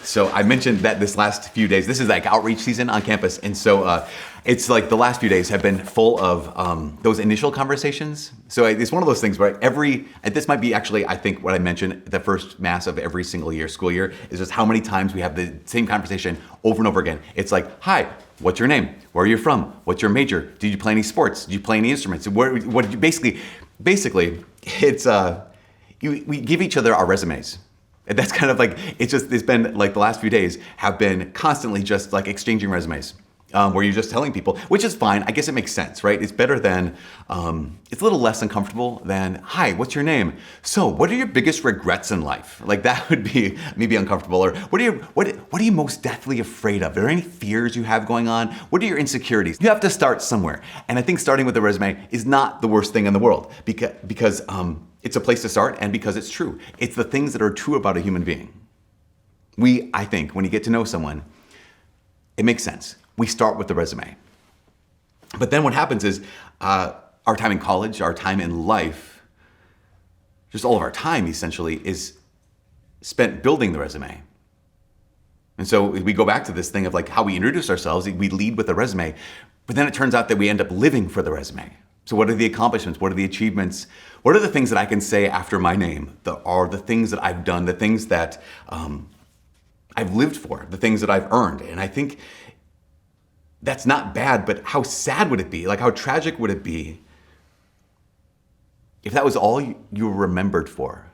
So I mentioned that this last few days, this is like outreach season on campus. And so it's like the last few days have been full of those initial conversations. So it's one of those things where this might be actually, I think what I mentioned, the first mass of every single year, school year, is just how many times we have the same conversation over and over again. It's like, hi, what's your name? Where are you from? What's your major? Did you play any sports? Did you play any instruments? What did you basically it's, we give each other our resumes. And that's kind of like, it's been like the last few days have been constantly just like exchanging resumes. Where you're just telling people, which is fine. I guess it makes sense, right? It's better than, it's a little less uncomfortable than, hi, what's your name? So what are your biggest regrets in life? Like that would be maybe uncomfortable. Or what are you most deathly afraid of? Are there any fears you have going on? What are your insecurities? You have to start somewhere. And I think starting with a resume is not the worst thing in the world because it's a place to start and because it's true. It's the things that are true about a human being. I think, when you get to know someone, it makes sense. We start with the resume. But then what happens is our time in college, our time in life, just all of our time essentially is spent building the resume. And so we go back to this thing of like how we introduce ourselves, we lead with the resume, but then it turns out that we end up living for the resume. So what are the accomplishments? What are the achievements? What are the things that I can say after my name? Are the things that I've done, the things that I've lived for, the things that I've earned. And I think that's not bad, but how sad would it be? Like how tragic would it be if that was all you were remembered for?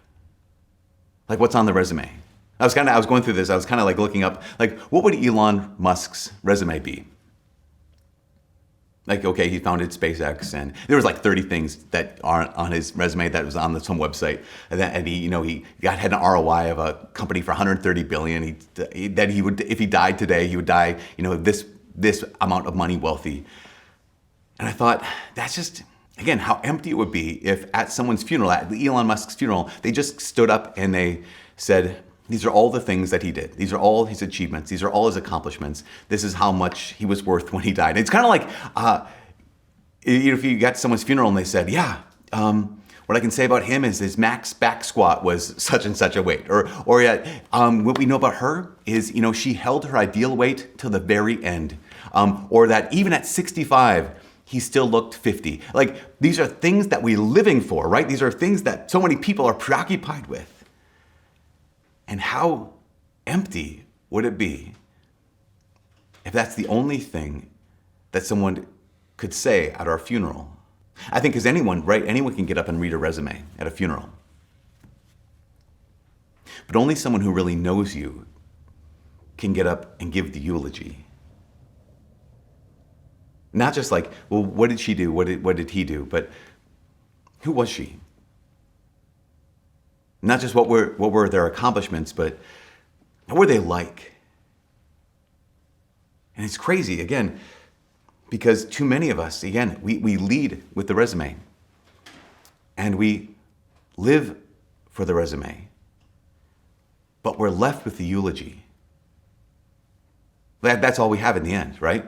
Like what's on the resume? I was going through this. I was kind of like looking up, like what would Elon Musk's resume be? Like, okay, he founded SpaceX, and there was like 30 things that aren't on his resume that was on some website, and he had an ROI of a company for 130 billion. That he would, if he died today, he would die, this amount of money wealthy. And I thought, that's just, again, how empty it would be if at someone's funeral, at Elon Musk's funeral, they just stood up and they said, these are all the things that he did. These are all his achievements. These are all his accomplishments. This is how much he was worth when he died. It's kind of like, if you got someone's funeral and they said, what I can say about him is his max back squat was such and such a weight. Or what we know about her is, she held her ideal weight till the very end. Or that even at 65, he still looked 50. Like, these are things that we're living for, right? These are things that so many people are preoccupied with. And how empty would it be if that's the only thing that someone could say at our funeral? I think as anyone can get up and read a resume at a funeral. But only someone who really knows you can get up and give the eulogy. Not just like, well, what did she do? What did he do? But who was she? Not just what were their accomplishments, but what were they like? And it's crazy, again, because too many of us, again, we lead with the resume. And we live for the resume. But we're left with the eulogy. That's all we have in the end, right?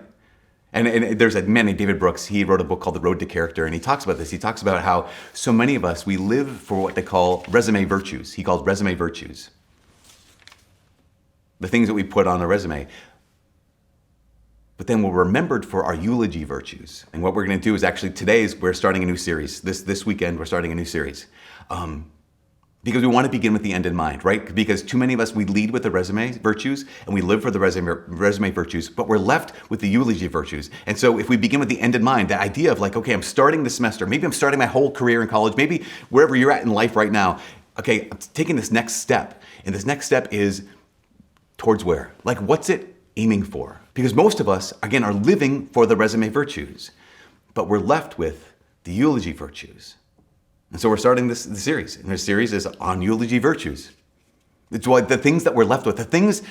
And there's a man named David Brooks. He wrote a book called The Road to Character, and he talks about this. He talks about how so many of us, we live for what they call resume virtues. He calls resume virtues. The things that we put on a resume. But then we're remembered for our eulogy virtues. And what we're going to do is actually we're starting a new series. This weekend, we're starting a new series. Because we want to begin with the end in mind, right? Because too many of us, we lead with the resume virtues and we live for the resume virtues, but we're left with the eulogy virtues. And so if we begin with the end in mind, that idea of like, okay, I'm starting the semester, maybe I'm starting my whole career in college, maybe wherever you're at in life right now, okay, I'm taking this next step. And this next step is towards where? Like, what's it aiming for? Because most of us, again, are living for the resume virtues, but we're left with the eulogy virtues. And so we're starting this series, and this series is on eulogy virtues. It's like the things that we're left with, the things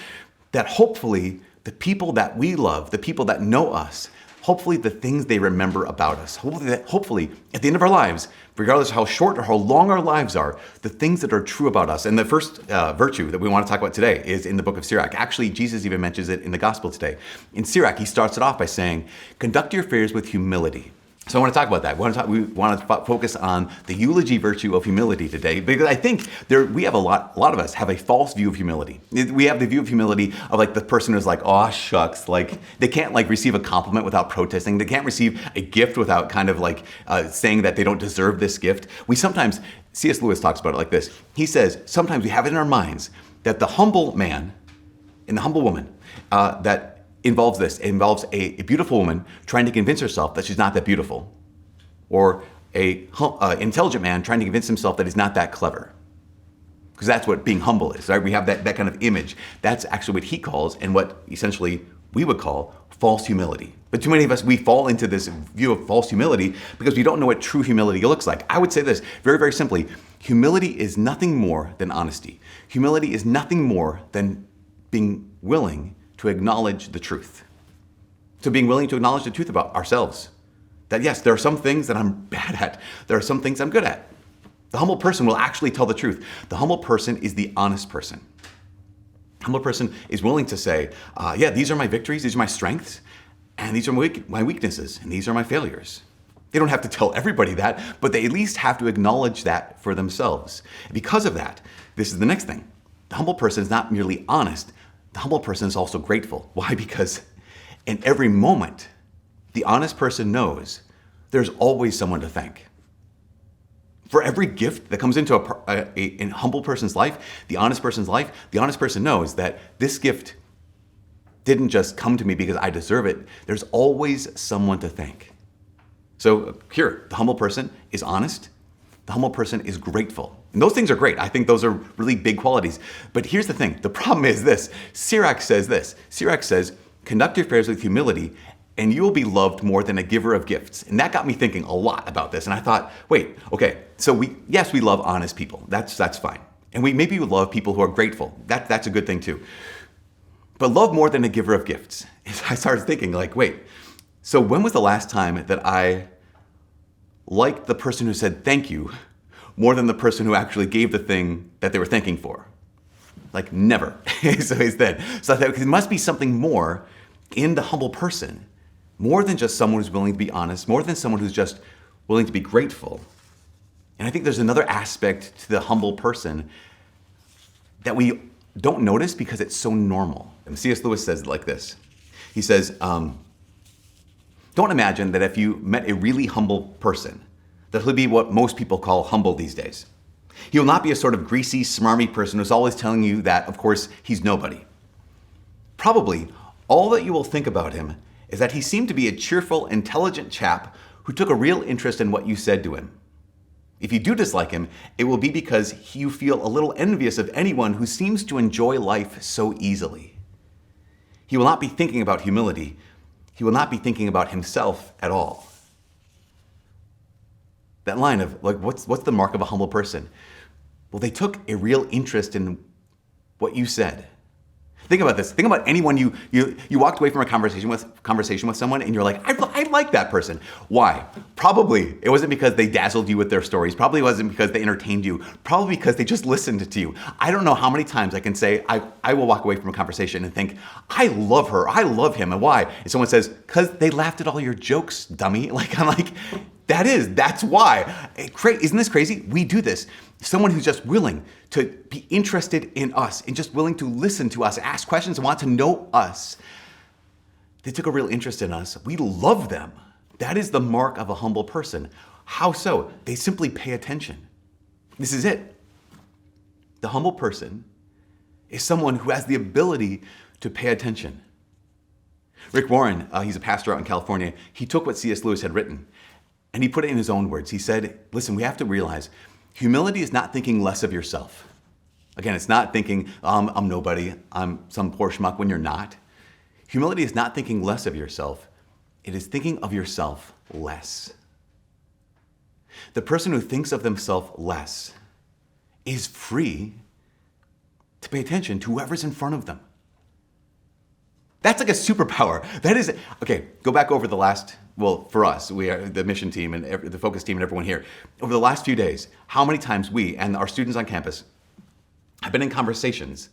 that hopefully the people that we love, the people that know us, hopefully the things they remember about us, hopefully at the end of our lives, regardless of how short or how long our lives are, the things that are true about us. And the first virtue that we want to talk about today is in the Book of Sirach. Actually, Jesus even mentions it in the gospel today. In Sirach, he starts it off by saying, conduct your affairs with humility. So I want to talk about that. We want to focus on the eulogy virtue of humility today, because I think we have a lot of us have a false view of humility. We have the view of humility of like the person who's like, oh shucks, like they can't like receive a compliment without protesting. They can't receive a gift without kind of like saying that they don't deserve this gift. We sometimes, C.S. Lewis talks about it like this. He says, sometimes we have it in our minds that the humble man and the humble woman that involves this. It involves a beautiful woman trying to convince herself that she's not that beautiful, or a intelligent man trying to convince himself that he's not that clever. Because that's what being humble is, right? We have that kind of image. That's actually what he calls, and what essentially we would call, false humility. But too many of us, we fall into this view of false humility because we don't know what true humility looks like. I would say this very, very simply. Humility is nothing more than honesty. Humility is nothing more than being willing to acknowledge the truth. So being willing to acknowledge the truth about ourselves. That yes, there are some things that I'm bad at. There are some things I'm good at. The humble person will actually tell the truth. The humble person is the honest person. The humble person is willing to say, yeah, these are my victories, these are my strengths, and these are my weaknesses, and these are my failures. They don't have to tell everybody that, but they at least have to acknowledge that for themselves. And because of that, this is the next thing. The humble person is not merely honest. The humble person is also grateful. Why? Because in every moment, the honest person knows there's always someone to thank. For every gift that comes into a humble person's life, the honest person's life, the honest person knows that this gift didn't just come to me because I deserve it. There's always someone to thank. So here, the humble person is honest. The humble person is grateful. And those things are great. I think those are really big qualities. But here's the thing. The problem is this. Sirach says this. Sirach says, conduct your affairs with humility, and you will be loved more than a giver of gifts. And that got me thinking a lot about this. And I thought, wait, okay, so we love honest people. That's fine. And maybe we love people who are grateful. That's a good thing too. But love more than a giver of gifts. I started thinking like, wait, so when was the last time that I liked the person who said thank you more than the person who actually gave the thing that they were thanking for? Like never. So I thought there must be something more in the humble person, more than just someone who's willing to be honest, more than someone who's just willing to be grateful. And I think there's another aspect to the humble person that we don't notice because it's so normal. And C.S. Lewis says it like this. He says, don't imagine that if you met a really humble person, that he'll be what most people call humble these days. He will not be a sort of greasy, smarmy person who's always telling you that, of course, he's nobody. Probably, all that you will think about him is that he seemed to be a cheerful, intelligent chap who took a real interest in what you said to him. If you do dislike him, it will be because you feel a little envious of anyone who seems to enjoy life so easily. He will not be thinking about humility. He will not be thinking about himself at all. That line of, like, what's the mark of a humble person? Well, they took a real interest in what you said. Think about this. Think about anyone you walked away from a conversation with someone and you're like, I like that person. Why? Probably it wasn't because they dazzled you with their stories. Probably wasn't because they entertained you. Probably because they just listened to you. I don't know how many times I can say I will walk away from a conversation and think, I love her, I love him. And why? And someone says, because they laughed at all your jokes, dummy. I'm like, that's why. Isn't this crazy? We do this. Someone who's just willing to be interested in us and just willing to listen to us, ask questions, and want to know us. They took a real interest in us. We love them. That is the mark of a humble person. How so? They simply pay attention. This is it. The humble person is someone who has the ability to pay attention. Rick Warren, he's a pastor out in California. He took what C.S. Lewis had written and he put it in his own words. He said, listen, we have to realize humility is not thinking less of yourself. Again, it's not thinking, I'm nobody, I'm some poor schmuck when you're not. Humility is not thinking less of yourself. It is thinking of yourself less. The person who thinks of themselves less is free to pay attention to whoever's in front of them. That's like a superpower. That is, okay, go back over the last, for us, we are the mission team and the focus team and everyone here. Over the last few days, how many times we and our students on campus have been in conversations,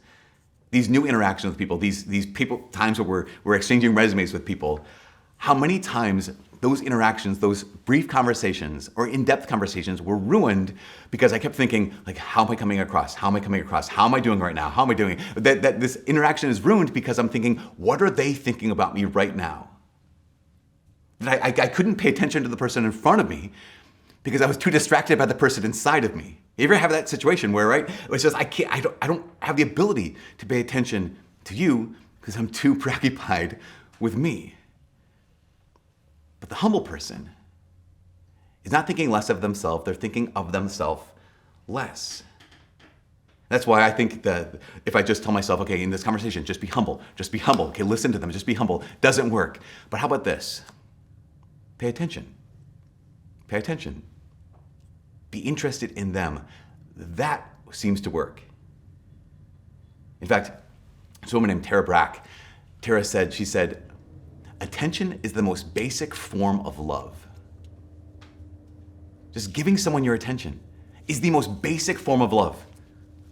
these new interactions with people, these people, times where we're exchanging resumes with people. how many times those interactions, those brief conversations or in-depth conversations were ruined because I kept thinking, like, how am I coming across? How am I coming across? How am I doing right now? How am I doing? That this interaction is ruined because I'm thinking, what are they thinking about me right now? That I couldn't pay attention to the person in front of me because I was too distracted by the person inside of me. You ever have that situation where, right, it's just I don't have the ability to pay attention to you because I'm too preoccupied with me. But the humble person is not thinking less of themselves, they're thinking of themselves less. That's why I think that if I just tell myself, okay, in this conversation, just be humble, okay, listen to them, just be humble, doesn't work. But how about this? Pay attention. Pay attention. Be interested in them. That seems to work. In fact, this woman named Tara Brach, she said, attention is the most basic form of love. Just giving someone your attention is the most basic form of love.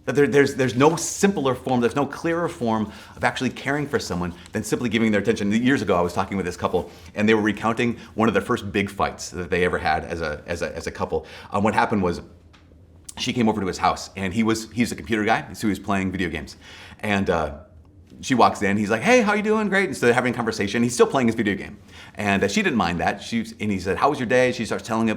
There's no simpler form, there's no clearer form of actually caring for someone than simply giving their attention. Years ago, I was talking with this couple, and they were recounting one of their first big fights that they ever had as a couple. What happened was, she came over to his house, and he's a computer guy, so he was playing video games. And she walks in, he's like, hey, how you doing? Great. And so they're having a conversation. He's still playing his video game. And she didn't mind that. And he said, how was your day? She starts telling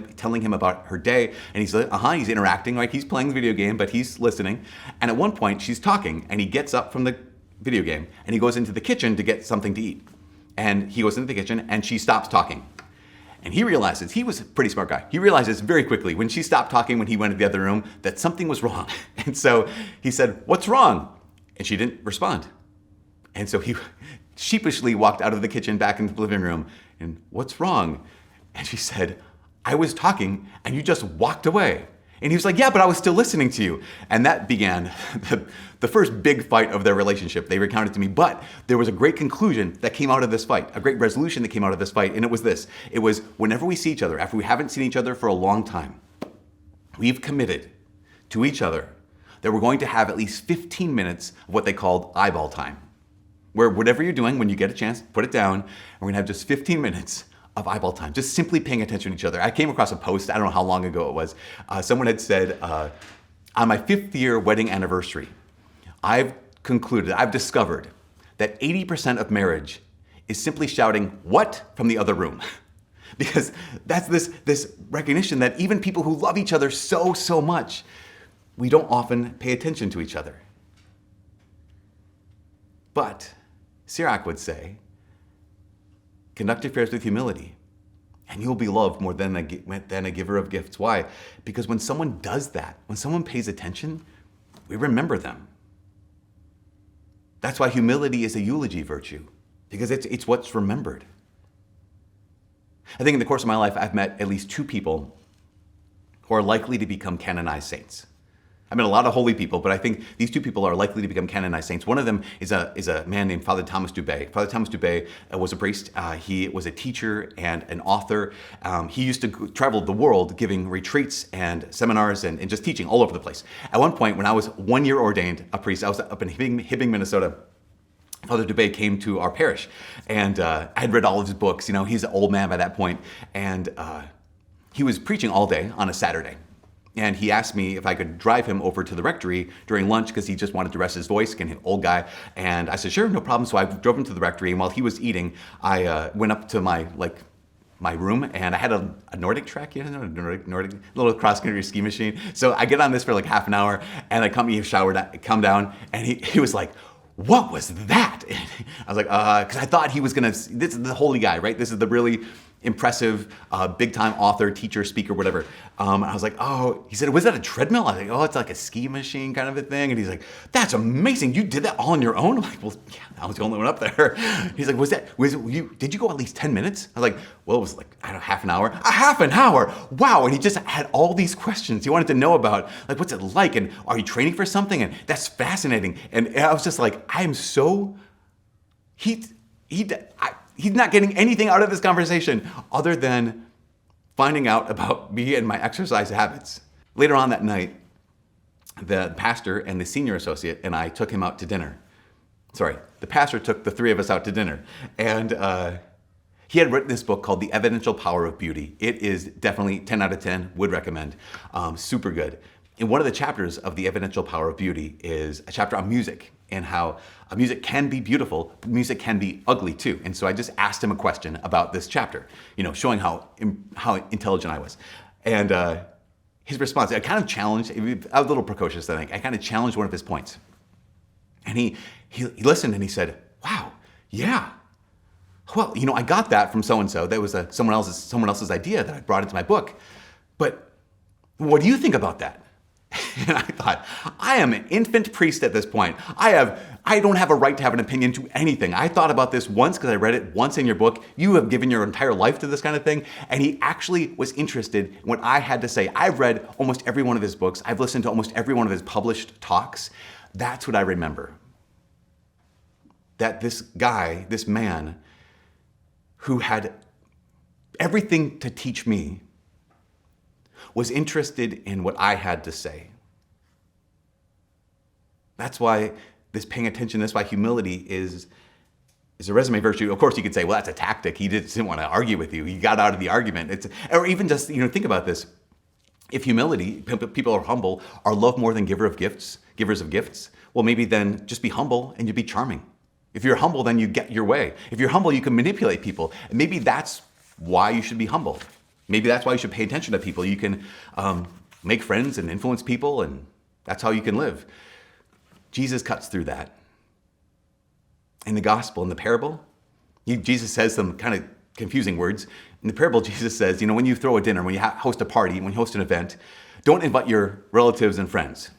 him about her day. And he's like, he's interacting, right? He's playing the video game, but he's listening. And at one point, she's talking, and he gets up from the video game, and he goes into the kitchen to get something to eat. And he goes into the kitchen, and she stops talking. And he realizes, he was a pretty smart guy, he realizes very quickly when she stopped talking, when he went to the other room, that something was wrong. And so he said, what's wrong? And she didn't respond. And so he sheepishly walked out of the kitchen back into the living room. And what's wrong? And she said, I was talking and you just walked away. And he was like, yeah, but I was still listening to you. And that began the first big fight of their relationship. They recounted to me, but there was a great conclusion that came out of this fight, a great resolution that came out of this fight. And it was this. It was, whenever we see each other, after we haven't seen each other for a long time, we've committed to each other that we're going to have at least 15 minutes of what they called eyeball time, where whatever you're doing, when you get a chance, put it down, and we're gonna have just 15 minutes of eyeball time, just simply paying attention to each other. I came across a post, I don't know how long ago it was, someone had said, on my 5th year wedding anniversary, I've discovered that 80% of marriage is simply shouting, what, from the other room. Because that's this recognition that even people who love each other so much, we don't often pay attention to each other. But Sirach would say, conduct affairs with humility, and you'll be loved more than a giver of gifts. Why? Because when someone does that, when someone pays attention, we remember them. That's why humility is a eulogy virtue, because it's what's remembered. I think in the course of my life, I've met at least 2 people who are likely to become canonized saints. I met a lot of holy people, but I think these 2 people are likely to become canonized saints. One of them is a man named Father Thomas Dubé. Father Thomas Dubé was a priest. He was a teacher and an author. He used to travel the world giving retreats and seminars and just teaching all over the place. At one point, when I was 1 year ordained a priest, I was up in Hibbing, Minnesota. Father Dubé came to our parish, and I had read all of his books. You know, he's an old man by that point, and he was preaching all day on a Saturday. And he asked me if I could drive him over to the rectory during lunch because he just wanted to rest his voice, an old guy. And I said, sure, no problem. So I drove him to the rectory. And while he was eating, I went up to my room, and I had a Nordic track, Nordic little cross-country ski machine. So I get on this for like half an hour, and I come down, and he was like, what was that? And I was like, because I thought he was this is the holy guy, right? This is the really impressive, big-time author, teacher, speaker, whatever. I was like, oh, he said, was that a treadmill? I was like, oh, it's like a ski machine kind of a thing. And he's like, that's amazing. You did that all on your own? I'm like, well, yeah, I was the only one up there. He's like, did you go at least 10 minutes? I was like, well, it was like, I don't know, half an hour. A half an hour? Wow. And he just had all these questions he wanted to know about, like, what's it like? And are you training for something? And that's fascinating. And I was just like, I am so, he's not getting anything out of this conversation other than finding out about me and my exercise habits. Later on that night, the pastor and the senior associate and I took him out to dinner. Sorry, the pastor took the 3 of us out to dinner. And He had written this book called The Evidential Power of Beauty. It is definitely 10 out of 10, would recommend. Super good. And one of the chapters of The Evidential Power of Beauty is a chapter on music and how music can be beautiful, but music can be ugly too. And so I just asked him a question about this chapter, showing how intelligent I was. And his response, I kind of challenged, I was a little precocious, I think. I kind of challenged one of his points. And he listened and he said, wow, yeah. Well, I got that from so-and-so. That was someone else's idea that I brought into my book. But what do you think about that? And I thought, I am an infant priest at this point. I don't have a right to have an opinion to anything. I thought about this once because I read it once in your book. You have given your entire life to this kind of thing. And he actually was interested in what I had to say. I've read almost every one of his books. I've listened to almost every one of his published talks. That's what I remember. That this guy, this man, who had everything to teach me, was interested in what I had to say. That's why this paying attention, that's why humility is a resume virtue. Of course, you could say, well, that's a tactic. He didn't want to argue with you. He got out of the argument. Or even just, think about this. If humility, people are humble, are loved more than givers of gifts, well, maybe then just be humble and you'd be charming. If you're humble, then you get your way. If you're humble, you can manipulate people. And maybe that's why you should be humble. Maybe that's why you should pay attention to people. You can make friends and influence people, and that's how you can live. Jesus cuts through that. In the gospel, in the parable, Jesus says some kind of confusing words. In the parable, Jesus says, when you throw a dinner, when you host a party, when you host an event, don't invite your relatives and friends.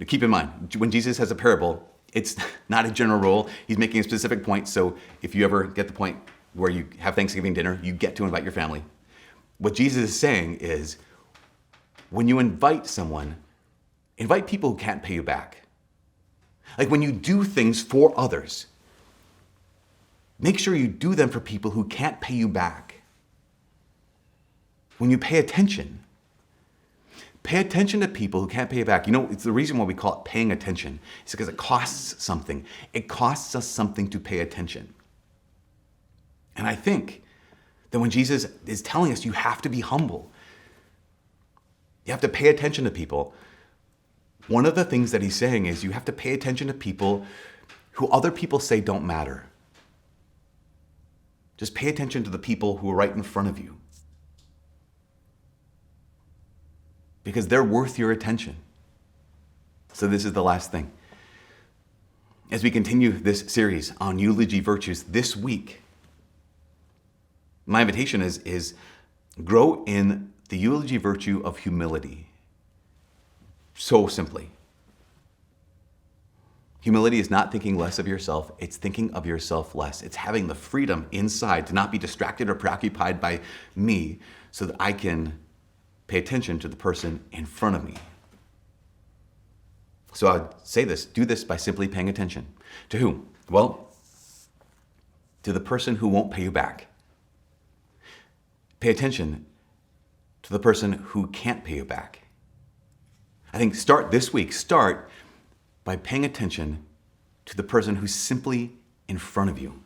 Keep in mind, when Jesus has a parable, it's not a general rule. He's making a specific point. So if you ever get the point where you have Thanksgiving dinner, you get to invite your family. What Jesus is saying is, when you invite someone, invite people who can't pay you back. Like when you do things for others, make sure you do them for people who can't pay you back. When you pay attention to people who can't pay you back. It's the reason why we call it paying attention. It's because it costs something. It costs us something to pay attention. And I think that when Jesus is telling us you have to be humble, you have to pay attention to people, one of the things that he's saying is you have to pay attention to people who other people say don't matter. Just pay attention to the people who are right in front of you, because they're worth your attention. So this is the last thing. As we continue this series on eulogy virtues this week, my invitation is grow in the eulogy virtue of humility. So simply. Humility is not thinking less of yourself, it's thinking of yourself less. It's having the freedom inside to not be distracted or preoccupied by me so that I can pay attention to the person in front of me. So I'd say this, do this by simply paying attention. To whom? Well, to the person who won't pay you back. Pay attention to the person who can't pay you back. I think start this week, start by paying attention to the person who's simply in front of you.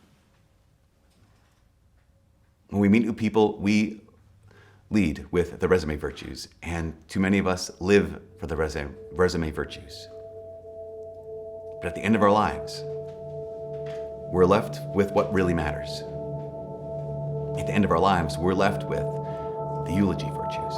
When we meet new people, we lead with the resume virtues, and too many of us live for the resume virtues. But at the end of our lives, we're left with what really matters. At the end of our lives, we're left with the eulogy virtues.